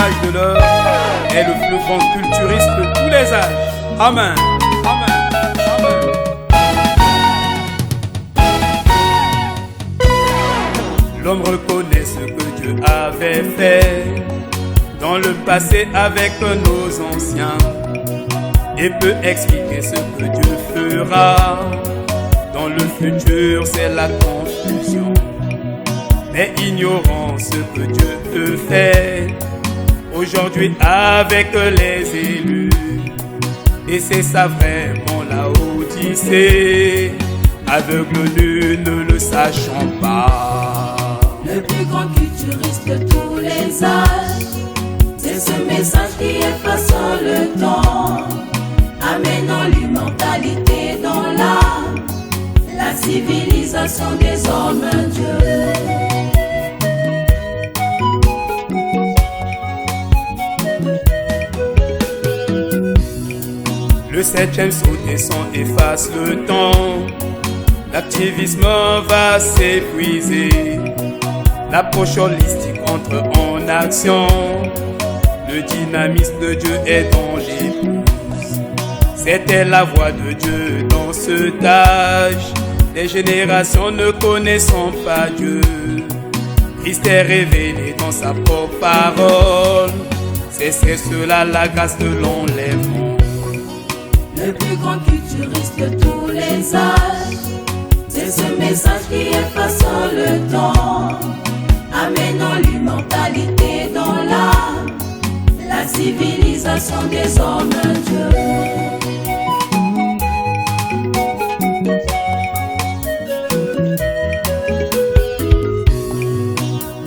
l'image de l'heure, est le plus grand culturiste de tous les âges. Amen. Amen. Amen. L'homme reconnaît ce que Dieu avait fait dans le passé avec nos anciens et peut expliquer ce que Dieu fera. Dans le futur, c'est la confusion, mais ignorant ce que Dieu peut faire aujourd'hui avec les élus. Et c'est ça vraiment la Odyssée, aveugle nul ne le sachant pas. Le plus grand culturiste de tous les âges, c'est ce message qui effaçant le temps, amenant l'immortalité dans l'âme, la civilisation des hommes dieux. Le septième saut descend, efface le temps, l'activisme va s'épuiser, l'approche holistique entre en action, le dynamisme de Dieu est dans l'épouse. C'était la voix de Dieu dans cet âge, des générations ne connaissant pas Dieu. Christ est révélé dans sa propre parole, c'est cela la grâce de l'enlèvement. Le plus grand culturiste de tous les âges, c'est ce message qui effaçant le temps, amenant l'immortalité dans l'âme, la civilisation des hommes dieux.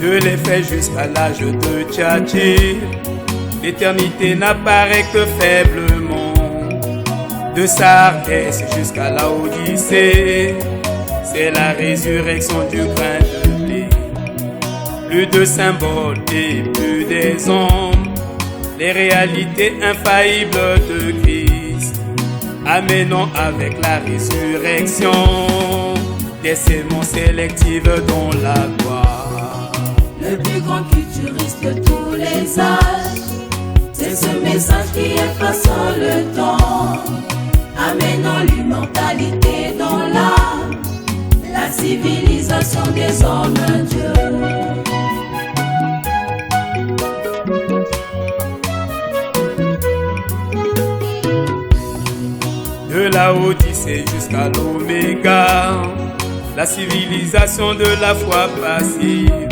De l'effet jusqu'à l'âge de Tchatchir, l'éternité n'apparaît que faiblement. De Sardès jusqu'à la Odyssée, c'est la résurrection du grain de blé. Plus de symboles et plus des hommes, les réalités infaillibles de Christ, amenant avec la résurrection des séments sélectives dans la gloire. Le plus grand culturiste de tous les âges, c'est ce message qui effaçant le temps, amenant l'immortalité dans l'âme, la civilisation des hommes dieux. De la Odyssée jusqu'à l'Oméga, la civilisation de la foi passive,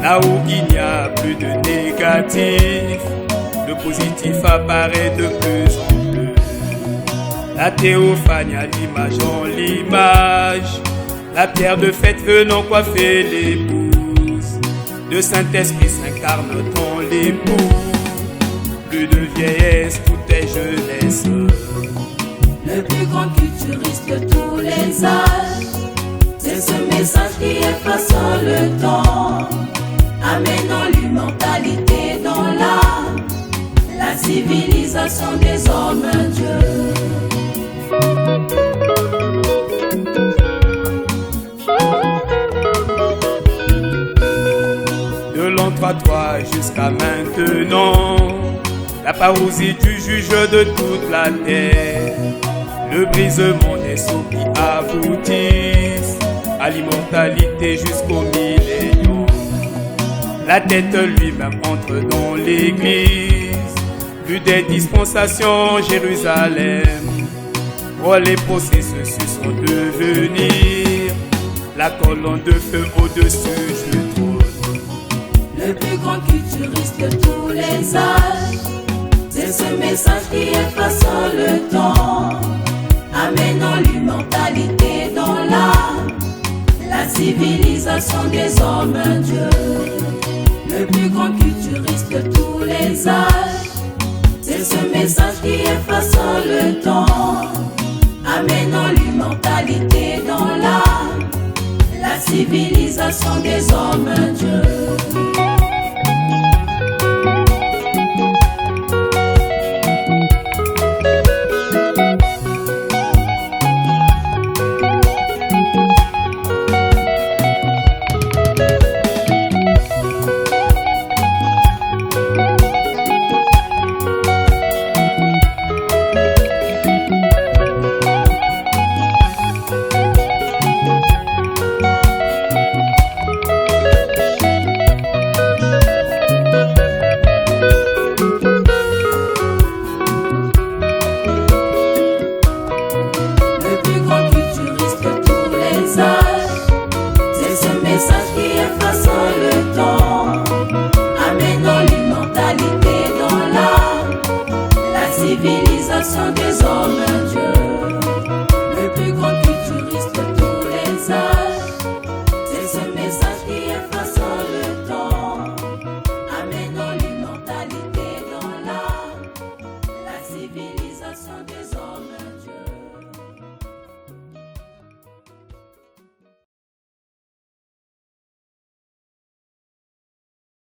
là où il n'y a plus de négatif, le positif apparaît de plus en plus. La théophanie à l'image en l'image, la pierre de fête venant coiffer l'épouse, le Saint-Esprit s'incarne dans l'époux, plus de vieillesse, tout est jeunesse. Le plus grand culturiste de tous les âges, c'est ce message qui effaçant le temps, amenant l'immortalité dans l'âme, la civilisation des hommes dieux. De l'an 3 jusqu'à maintenant, la parousie du juge de toute la terre, le brisement des sceaux qui aboutissent à l'immortalité jusqu'au millénium. La tête lui-même entre dans l'église, plus des dispensations Jérusalem. Oh, les processus sont devenir la colonne de feu au-dessus du trône. Le plus grand culturiste de tous les âges, c'est ce message qui effaçant le temps, amenant l'immortalité dans l'âme, la civilisation des hommes dieux. Le plus grand culturiste de tous les âges, c'est ce message qui effaçant le temps, amenant l'immortalité dans l'âme, la civilisation des hommes dieux. façon des hommes.